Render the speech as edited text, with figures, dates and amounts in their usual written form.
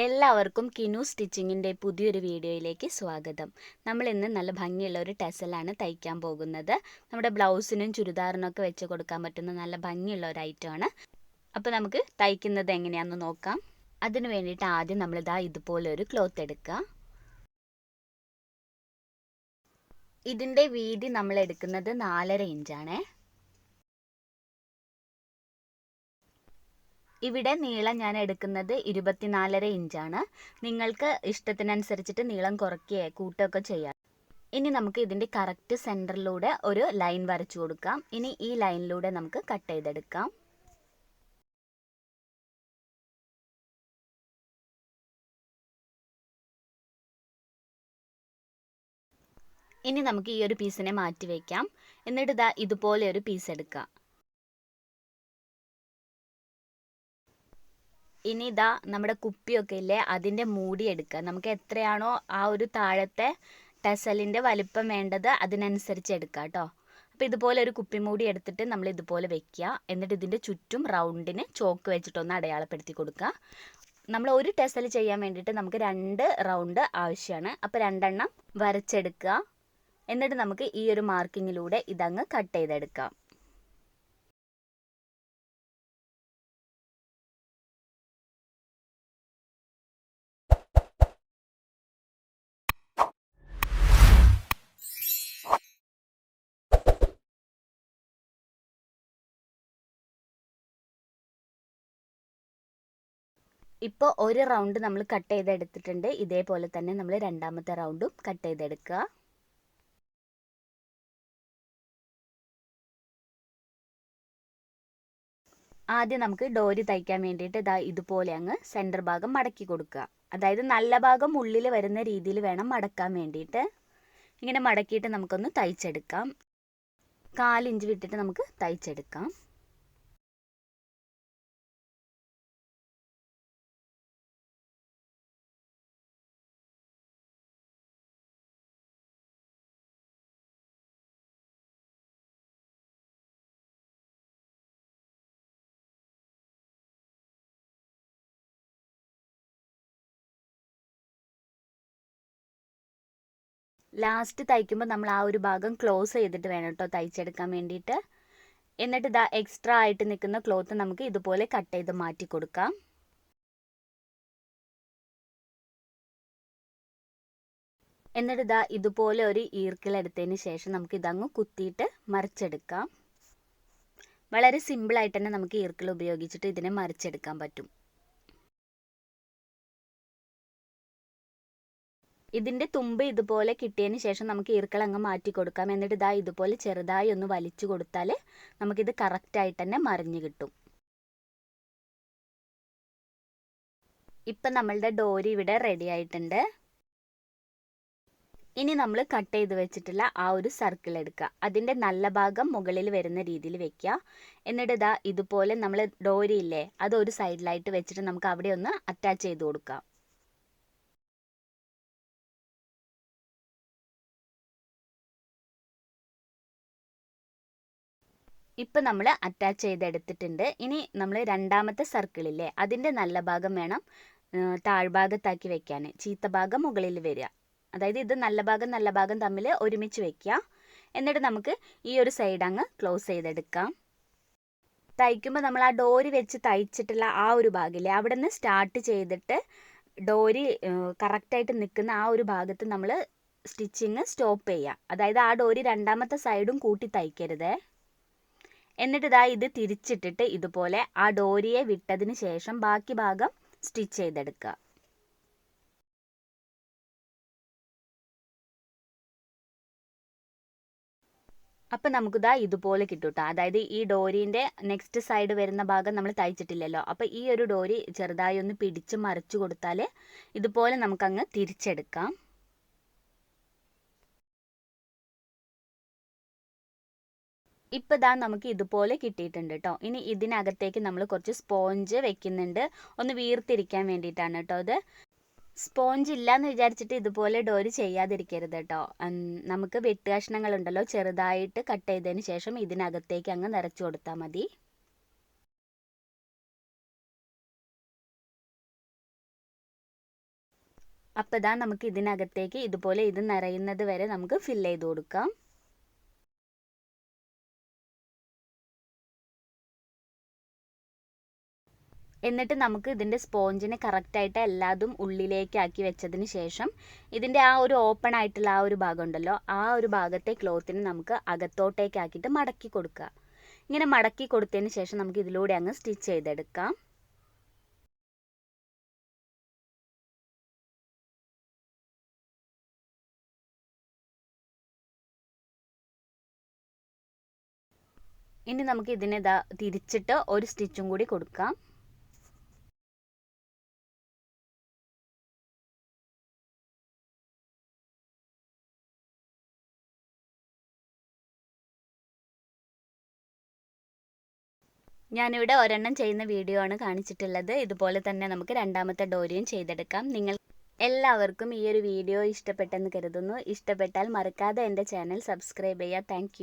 എല്ലാവർക്കും കിനു സ്റ്റിച്ചിങ്ങിൻ്റെ പുതിയൊരു വീഡിയോയിലേക്ക് സ്വാഗതം. നമ്മൾ ഇന്ന് നല്ല ഭംഗിയുള്ള ഒരു ടെസലാണ് തയ്ക്കാൻ പോകുന്നത്. നമ്മുടെ ബ്ലൗസിനും ചുരിദാറിനൊക്കെ വെച്ച് കൊടുക്കാൻ പറ്റുന്ന നല്ല ഭംഗിയുള്ള ഒരു ഐറ്റമാണ്. അപ്പോൾ നമുക്ക് തയ്ക്കുന്നത് എങ്ങനെയാണെന്ന് നോക്കാം. അതിന് വേണ്ടിയിട്ട് ആദ്യം നമ്മളിതാ ഇതുപോലെ ഒരു ക്ലോത്ത് എടുക്കുക. ഇതിൻ്റെ വീതി നമ്മൾ എടുക്കുന്നത് 4.5 ഇഞ്ചാണ്. ഇവിടെ നീളം ഞാൻ എടുക്കുന്നത് 24.5 ഇഞ്ചാണ്. നിങ്ങൾക്ക് ഇഷ്ടത്തിനനുസരിച്ചിട്ട് നീളം കുറയ്ക്കുകയോ കൂട്ടുകയൊക്കെ ചെയ്യാം. ഇനി നമുക്ക് ഇതിൻ്റെ കറക്റ്റ് സെൻറ്ററിലൂടെ ഒരു ലൈൻ വരച്ചു കൊടുക്കാം. ഇനി ഈ ലൈനിലൂടെ നമുക്ക് കട്ട് ചെയ്തെടുക്കാം. ഇനി നമുക്ക് ഈ ഒരു പീസിനെ മാറ്റി വയ്ക്കാം. എന്നിട്ട് ഇതാ ഇതുപോലെ ഒരു പീസ് എടുക്കാം. ഇനി ഇതാ നമ്മുടെ കുപ്പിയൊക്കെ ഇല്ലേ, അതിൻ്റെ മൂടി എടുക്കുക. നമുക്ക് എത്രയാണോ ആ ഒരു താഴത്തെ ടെസലിൻ്റെ വലിപ്പം വേണ്ടത് അതിനനുസരിച്ച് എടുക്കുക കേട്ടോ. അപ്പോൾ ഇതുപോലെ ഒരു കുപ്പി മൂടി എടുത്തിട്ട് നമ്മൾ ഇതുപോലെ വെക്കുക. എന്നിട്ട് ഇതിൻ്റെ ചുറ്റും റൗണ്ടിന് ചോക്ക് വെച്ചിട്ടൊന്ന് അടയാളപ്പെടുത്തി കൊടുക്കുക. നമ്മൾ ഒരു ടെസൽ ചെയ്യാൻ വേണ്ടിയിട്ട് നമുക്ക് 2 റൗണ്ട് ആവശ്യമാണ്. അപ്പോൾ 2 എണ്ണം വരച്ചെടുക്കുക. എന്നിട്ട് നമുക്ക് ഈ ഒരു മാർക്കിങ്ങിലൂടെ ഇതങ്ങ് കട്ട് ചെയ്തെടുക്കാം. ഇപ്പോൾ ഒരു റൗണ്ട് നമ്മൾ കട്ട് ചെയ്തെടുത്തിട്ടുണ്ട്. ഇതേപോലെ തന്നെ നമ്മൾ രണ്ടാമത്തെ റൗണ്ടും കട്ട് ചെയ്തെടുക്കുക. ആദ്യം നമുക്ക് ഡോരി തയ്ക്കാൻ വേണ്ടിയിട്ട് ഇതാ ഇതുപോലെ അങ്ങ് സെൻറ്റർ ഭാഗം മടക്കി കൊടുക്കുക. അതായത് നല്ല ഭാഗം ഉള്ളിൽ വരുന്ന രീതിയിൽ വേണം മടക്കാൻ വേണ്ടിയിട്ട്. ഇങ്ങനെ മടക്കിയിട്ട് നമുക്കൊന്ന് തയ്ച്ചെടുക്കാം. 4 ഇഞ്ച് വിട്ടിട്ട് നമുക്ക് തയ്ച്ചെടുക്കാം. ലാസ്റ്റ് തയ്ക്കുമ്പോൾ നമ്മൾ ആ ഒരു ഭാഗം ക്ലോസ് ചെയ്തിട്ട് വേണം കേട്ടോ തയ്ച്ചെടുക്കാൻ വേണ്ടിയിട്ട്. എന്നിട്ട് ഇതാ എക്സ്ട്രാ ആയിട്ട് നിൽക്കുന്ന ക്ലോത്ത് നമുക്ക് ഇതുപോലെ കട്ട് ചെയ്ത് മാറ്റി കൊടുക്കാം. എന്നിട്ട് ഇതാ ഇതുപോലെ ഒരു ഈർക്കിലെടുത്തതിന് ശേഷം നമുക്ക് ഇതങ്ങ് കുത്തിയിട്ട് മറിച്ചെടുക്കാം. വളരെ സിമ്പിളായിട്ട് തന്നെ നമുക്ക് ഈർക്കിൽ ഉപയോഗിച്ചിട്ട് ഇതിനെ മറിച്ചെടുക്കാൻ പറ്റും. ഇതിൻ്റെ തുമ്പ് ഇതുപോലെ കിട്ടിയതിന് ശേഷം നമുക്ക് ഈർക്കിൾ അങ്ങ് മാറ്റി കൊടുക്കാം. എന്നിട്ട് ഇതാ ഇതുപോലെ ചെറുതായി ഒന്ന് വലിച്ചു കൊടുത്താൽ നമുക്കിത് കറക്റ്റായിട്ട് തന്നെ മറിഞ്ഞ് കിട്ടും. ഇപ്പം നമ്മളുടെ ഡോരി ഇവിടെ റെഡി ആയിട്ടുണ്ട്. ഇനി നമ്മൾ കട്ട് ചെയ്ത് വെച്ചിട്ടുള്ള ആ ഒരു സർക്കിൾ എടുക്കുക. അതിൻ്റെ നല്ല ഭാഗം മുകളിൽ വരുന്ന രീതിയിൽ വെക്കുക. എന്നിട്ട് ഇതാ ഇതുപോലെ നമ്മൾ ഡോരി ഇല്ലേ, അത് ഒരു സൈഡിലായിട്ട് വെച്ചിട്ട് നമുക്ക് അവിടെ ഒന്ന് അറ്റാച്ച് ചെയ്ത് കൊടുക്കാം. ഇപ്പം നമ്മൾ അറ്റാച്ച് ചെയ്തെടുത്തിട്ടുണ്ട്. ഇനി നമ്മൾ രണ്ടാമത്തെ സർക്കിളില്ലേ, അതിൻ്റെ നല്ല ഭാഗം വേണം താഴ്ഭാഗത്താക്കി വെക്കാൻ. ചീത്ത ഭാഗം മുകളിൽ വരിക. അതായത് ഇത് നല്ല ഭാഗം തമ്മിൽ ഒരുമിച്ച് വെക്കുക. എന്നിട്ട് നമുക്ക് ഈ ഒരു സൈഡ് അങ്ങ് ക്ലോസ് ചെയ്തെടുക്കാം. തയ്ക്കുമ്പോൾ നമ്മൾ ആ ഡോരി വെച്ച് തയ്ച്ചിട്ടുള്ള ആ ഒരു ഭാഗമില്ലേ, അവിടെ നിന്ന് സ്റ്റാർട്ട് ചെയ്തിട്ട് ഡോരി കറക്റ്റായിട്ട് നിൽക്കുന്ന ആ ഒരു ഭാഗത്ത് നമ്മൾ സ്റ്റിച്ചിങ് സ്റ്റോപ്പ് ചെയ്യുക. അതായത് ആ ഡോരി രണ്ടാമത്തെ സൈഡും കൂട്ടി തയ്ക്കരുത്. എന്നിട്ട് ഇതാ ഇത് തിരിച്ചിട്ടിട്ട് ഇതുപോലെ ആ ഡോരിയെ വിട്ടതിന് ശേഷം ബാക്കി ഭാഗം സ്റ്റിച്ച് ചെയ്തെടുക്കുക. അപ്പം നമുക്കിതാ ഇതുപോലെ കിട്ടും കേട്ടോ. അതായത് ഈ ഡോരീൻ്റെ നെക്സ്റ്റ് സൈഡ് വരുന്ന ഭാഗം നമ്മൾ തയ്ച്ചിട്ടില്ലല്ലോ. അപ്പോൾ ഈ ഒരു ഡോരി ചെറുതായി ഒന്ന് പിടിച്ച് മറിച്ച് കൊടുത്താൽ ഇതുപോലെ നമുക്കങ്ങ് തിരിച്ചെടുക്കാം. ഇപ്പോൾ ഇതാ നമുക്ക് ഇതുപോലെ കിട്ടിയിട്ടുണ്ട് കേട്ടോ. ഇനി ഇതിനകത്തേക്ക് നമ്മൾ കുറച്ച് സ്പോഞ്ച് വെക്കുന്നുണ്ട്, ഒന്ന് വീർത്തിരിക്കാൻ വേണ്ടിയിട്ടാണ് കേട്ടോ ഇത്. സ്പോഞ്ച് ഇല്ലയെന്ന് വിചാരിച്ചിട്ട് ഇതുപോലെ ഡോരി ചെയ്യാതിരിക്കരുത് കേട്ടോ. നമുക്ക് വെട്ട് കഷ്ണങ്ങളുണ്ടല്ലോ, ചെറുതായിട്ട് കട്ട് ചെയ്തതിന് ശേഷം ഇതിനകത്തേക്ക് അങ്ങ് നിറച്ച് കൊടുത്താൽ മതി. അപ്പോൾ ഇതാ നമുക്ക് ഇതിനകത്തേക്ക് ഇതുപോലെ ഇത് നിറയുന്നത് വരെ നമുക്ക് ഫില്ല് ചെയ്ത് കൊടുക്കാം. എന്നിട്ട് നമുക്ക് ഇതിൻ്റെ സ്പോഞ്ചിനെ കറക്റ്റായിട്ട് എല്ലാതും ഉള്ളിലേക്കാക്കി വെച്ചതിന് ശേഷം ഇതിൻ്റെ ആ ഒരു ഓപ്പൺ ആയിട്ടുള്ള ആ ഒരു ഭാഗം ഉണ്ടല്ലോ, ആ ഒരു ഭാഗത്തെ ക്ലോത്തിനെ നമുക്ക് അകത്തോട്ടേക്കാക്കിയിട്ട് മടക്കി കൊടുക്കുക. ഇങ്ങനെ മടക്കി കൊടുത്തതിന് ശേഷം നമുക്ക് ഇതിലൂടെ അങ്ങ് സ്റ്റിച്ച് ചെയ്തെടുക്കാം. ഇനി നമുക്ക് ഇതിനെ തിരിച്ചിട്ട് ഒരു സ്റ്റിച്ചും കൂടി കൊടുക്കാം. ഞാനിവിടെ ഒരെണ്ണം ചെയ്യുന്ന വീഡിയോ ആണ് കാണിച്ചിട്ടുള്ളത്. ഇതുപോലെ തന്നെ നമുക്ക് രണ്ടാമത്തെ ഡോരിയും ചെയ്തെടുക്കാം. നിങ്ങൾ എല്ലാവർക്കും ഈ ഒരു വീഡിയോ ഇഷ്ടപ്പെട്ടെന്ന് കരുതുന്നു. ഇഷ്ടപ്പെട്ടാൽ മറക്കാതെ എൻ്റെ ചാനൽ സബ്സ്ക്രൈബ് ചെയ്യുക. താങ്ക്